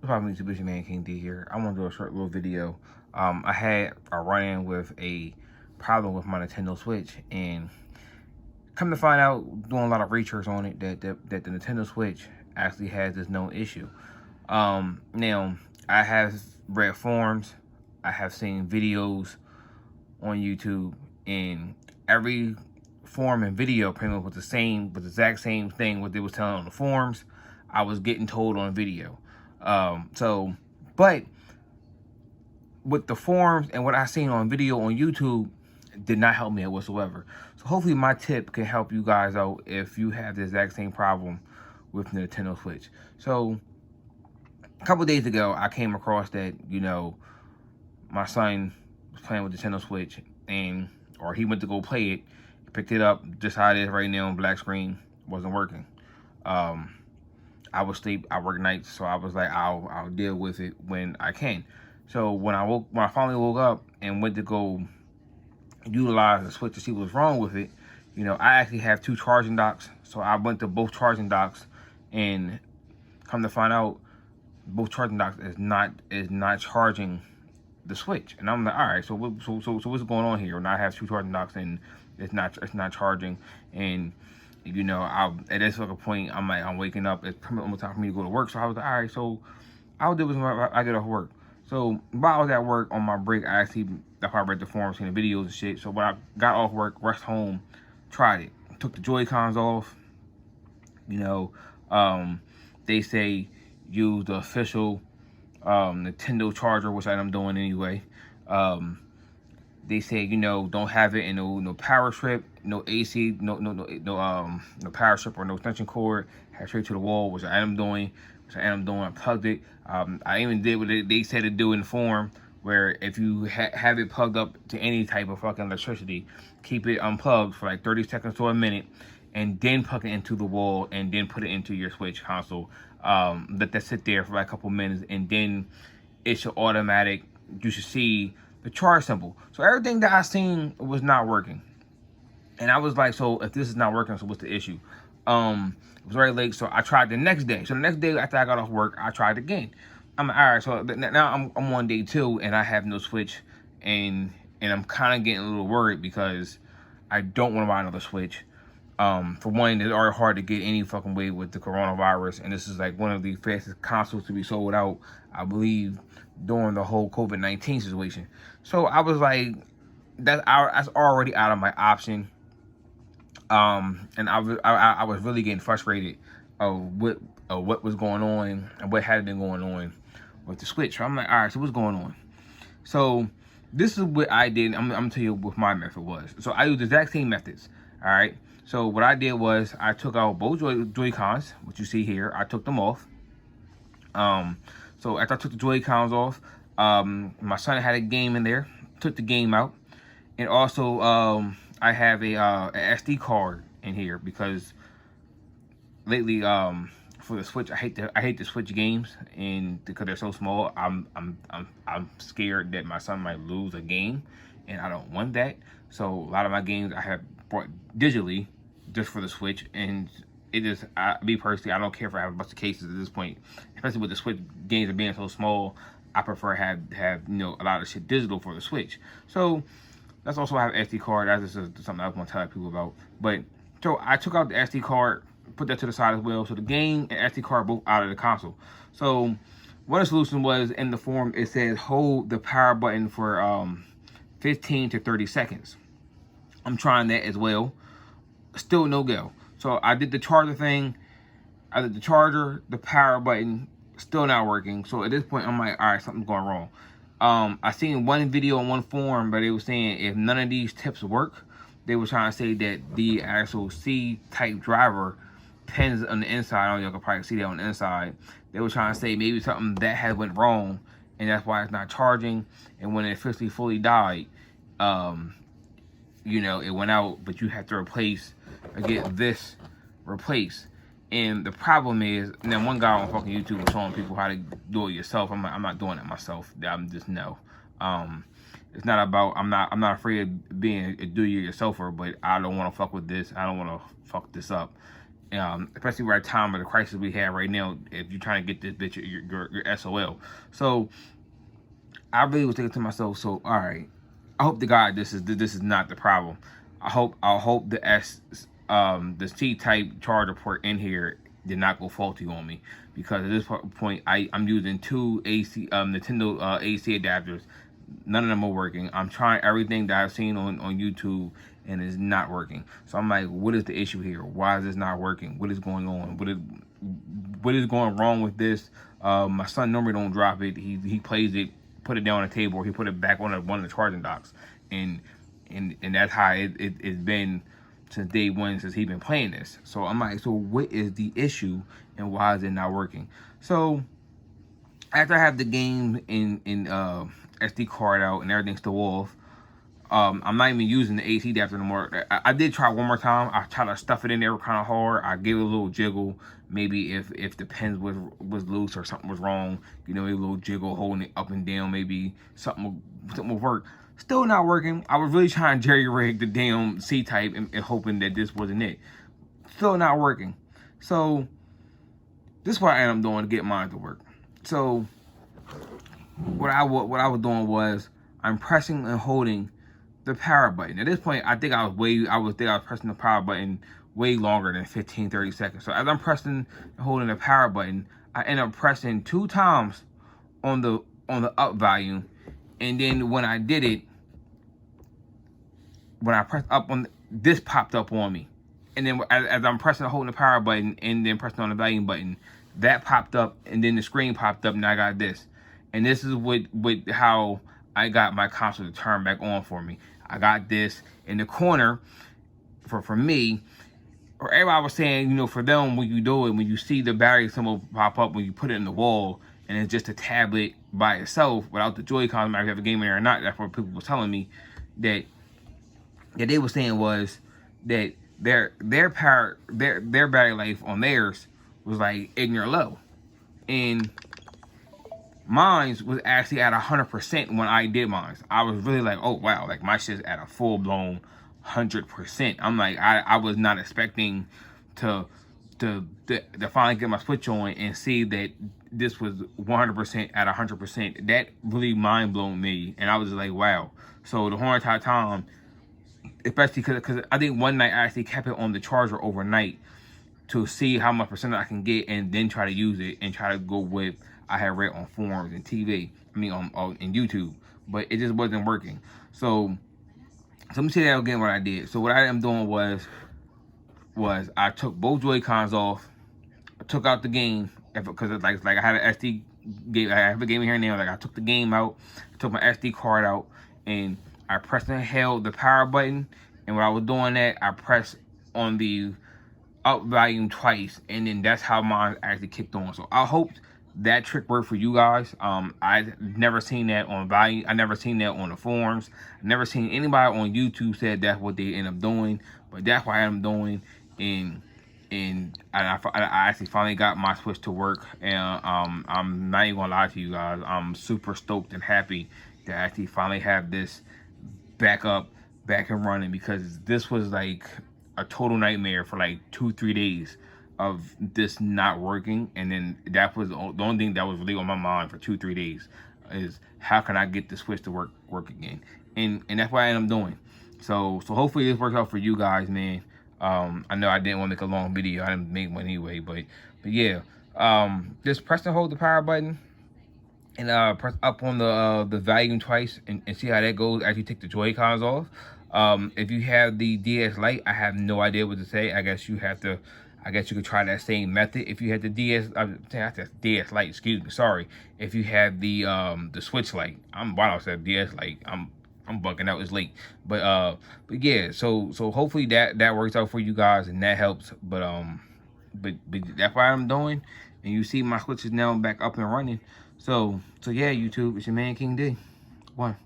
Probably Mitsubishi Man King D here. I want to do a short little video. I had a run-in with a problem with my Nintendo Switch, and come to find out, doing a lot of research on it, that the Nintendo Switch actually has this known issue. Now, I have read forums, I have seen videos on YouTube, and every forum and video pretty much was the exact same thing what they was telling on the forums. I was getting told on video. But with the forums and what I seen on video on YouTube, did not help me whatsoever. So hopefully my tip can help you guys out if you have the exact same problem with Nintendo Switch. So a couple days ago, I came across that, my son was playing with the Nintendo Switch, or he went to go play it, picked it up, just how it is right now on black screen, wasn't working. I was asleep, I work nights, so I was like, I'll deal with it when I can. So when I finally woke up and went to go utilize the Switch to see what's wrong with it, I actually have two charging docks, so I went to both charging docks, and come to find out, both charging docks is not charging the Switch. And I'm like, all right, so what's going on here? And I have two charging docks and it's not charging. And at this fucking point, I'm waking up. It's almost time for me to go to work. So I was like, all right, so I'll do this when I get off work. So while I was at work on my break, that's how I read the forums, seen the videos and shit. So when I got off work, rushed home, tried it, took the Joy-Cons off. They say use the official Nintendo charger, which I'm doing anyway. They say, don't have it in no power strip, no AC, no power strip or no extension cord. Have straight to the wall, which I am doing. I plugged it. I even did what they said to do in the form, where if you have it plugged up to any type of fucking electricity, keep it unplugged for like 30 seconds to a minute, and then plug it into the wall, and then put it into your Switch console. Let that sit there for like a couple minutes, and then it should automatic. You should see the charge symbol. So everything that I seen was not working, and I was like, so if this is not working, so what's the issue? It was very late, so I tried the next day. So the next day after I got off work, I tried again. I'm like, all right, so now I'm on day 2, and I have no Switch, and I'm kind of getting a little worried because I don't want to buy another Switch. For one, it's already hard to get any fucking way with the coronavirus, and this is like one of the fastest consoles to be sold out, I believe, during the whole COVID-19 situation. So I was like, that's already out of my option. And I was really getting frustrated of what was going on and what had been going on with the Switch. So I'm like, all right, so what's going on? So this is what I did. I'm gonna tell you what my method was. So I used the exact same methods. All right. So what I did was I took out both Joy-Cons, which you see here. I took them off. So after I took the Joy-Cons off, my son had a game in there. Took the game out, and also I have a SD card in here because lately for the Switch, I hate to switch games, and because they're so small, I'm scared that my son might lose a game, and I don't want that. So a lot of my games I have bought digitally just for the Switch, and it just me personally, I don't care if I have a bunch of cases at this point, especially with the Switch games are being so small. I prefer have a lot of shit digital for the Switch. So that's also I have SD card. That's just something I want to tell people about. But so I took out the SD card, put that to the side as well. So the game and SD card both out of the console. So one of the solutions was in the form. It says hold the power button for 15 to 30 seconds. I'm trying that as well. Still no go. So I did the charger thing. I did the charger, the power button, still not working. So at this point, I'm like, all right, something's going wrong. I seen one video on one forum, but they were saying if none of these tips work, they were trying to say that the actual C-type driver pins on the inside. I don't know, you can probably see that on the inside. They were trying to say maybe something that had went wrong, and that's why it's not charging. And when it officially fully died, it went out, but you have to replace or get this replaced. And the problem is, and then one guy on fucking YouTube was showing people how to do it yourself. I'm not doing it myself. I'm just no. It's not about. I'm not afraid of being a do-it-yourselfer, but I don't want to fuck with this. I don't want to fuck this up. especially right time of the crisis we have right now. If you're trying to get this bitch your SOL, so I really was thinking to myself, so all right, I hope to God this is not the problem. I hope the C type charger port in here did not go faulty on me, because at this point I'm using two Nintendo AC adapters. None of them are working. I'm trying everything that I've seen on YouTube, and it's not working. So I'm like, what is the issue here? Why is this not working? What is going on? What is going wrong with this? My son normally don't drop it. He plays it, put it down on the table, or he put it back on one of the charging docks, and that's how it's been since day one, since he's been playing this. So I'm like, so what is the issue, and why is it not working? So after I have the game in SD card out and everything's still off, I'm not even using the AC adapter anymore. I did try one more time. I tried to stuff it in there kind of hard. I gave it a little jiggle. Maybe if the pins was loose or something was wrong, you know, a little jiggle holding it up and down. Maybe something will work. Still not working. I was really trying to jerry rig the damn C-type and hoping that this wasn't it. Still not working. So this is what I am doing to get mine to work. So what I was doing was I'm pressing and holding the power button. At this point, I think I was pressing the power button way longer than 15-30 seconds. So as I'm pressing and holding the power button, I end up pressing 2 times on the up volume, and then when I did it, when I pressed up on this popped up on me, and then as I'm pressing and holding the power button and then pressing on the volume button, that popped up, and then the screen popped up, and I got this. And this is how I got my console to turn back on for me. I got this in the corner for me. Or everybody was saying, you know, for them, when you do it, when you see the battery symbol pop up, when you put it in the wall, and it's just a tablet by itself without the Joy-Cons, no matter if you have a game in there or not. That's what people were telling me that they were saying was that their battery life on theirs was like ignorant low, and mine was actually at 100% when I did mine. I was really like, oh wow, like my shit's at a full blown 100%. I'm like, I was not expecting to finally get my Switch on and see that this was 100% at 100%. That really mind blown me, and I was just like, wow. So the whole entire time, especially because I think one night I actually kept it on the charger overnight to see how much percent I can get, and then try to use it and try to go with I had read on forums and TV. I mean, on YouTube, but it just wasn't working. So let me say that again. What I did. So what I am doing was I took both Joy-Cons off. I took out the game because it's like I had an SD game. I have a game here now. Like I took the game out, took my SD card out, and I pressed and held the power button. And when I was doing that, I pressed on the up volume twice, and then that's how mine actually kicked on. So I hope that trick worked for you guys. I've never seen that on volume. I never seen that on the forums. I never seen anybody on YouTube said that's what they end up doing, but that's what I'm doing. And I actually finally got my Switch to work, and I'm not even gonna lie to you guys, I'm super stoked and happy to actually finally have this back and running, because this was like a total nightmare for like 2-3 days of this not working. And then that was the only thing that was really on my mind for 2-3 days, is how can I get the Switch to work again. And that's what I am doing. So hopefully this works out for you guys, man. I know I didn't want to make a long video. I didn't make one anyway, but yeah, just press and hold the power button, and press up on the volume twice, and see how that goes as you take the Joy-Cons off. If you have the DS Lite, I have no idea what to say. I guess you could try that same method. If you had the DS Lite, excuse me, sorry. If you have the Switch Lite, why I said DS Lite, I'm bugging out, it's late. But yeah, so hopefully that works out for you guys and that helps. But that's what I'm doing, and you see my Switch is now back up and running. So yeah, YouTube, it's your man King D. One.